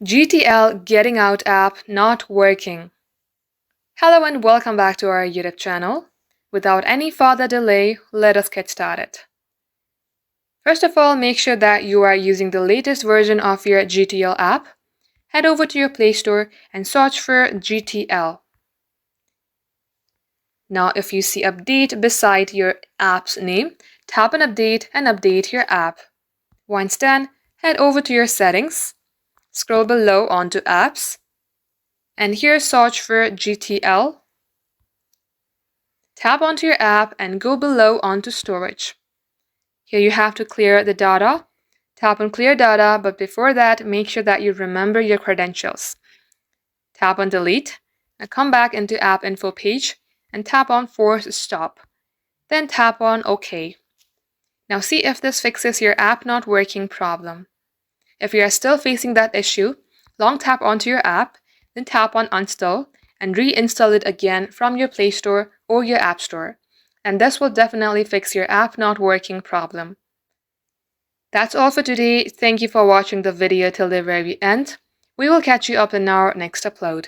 GTL Getting Out app not working. Hello and welcome back to our YouTube channel. Without any further delay, let us get started. First of all, make sure that you are using the latest version of your GTL app. Head over to your Play Store and search for GTL. Now, if you see Update beside your app's name, tap on Update and update your app. Once done, head over to your Settings. Scroll below onto Apps, and here search for GTL. Tap onto your app and go below onto Storage. Here you have to clear the data. Tap on Clear Data, but before that, make sure that you remember your credentials. Tap on Delete, and come back into App Info page, and tap on Force Stop. Then tap on OK. Now see if this fixes your app not working problem. If you are still facing that issue, long tap onto your app, then tap on Uninstall and reinstall it again from your Play Store or your App Store. And this will definitely fix your app not working problem. That's all for today. Thank you for watching the video till the very end. We will catch you up in our next upload.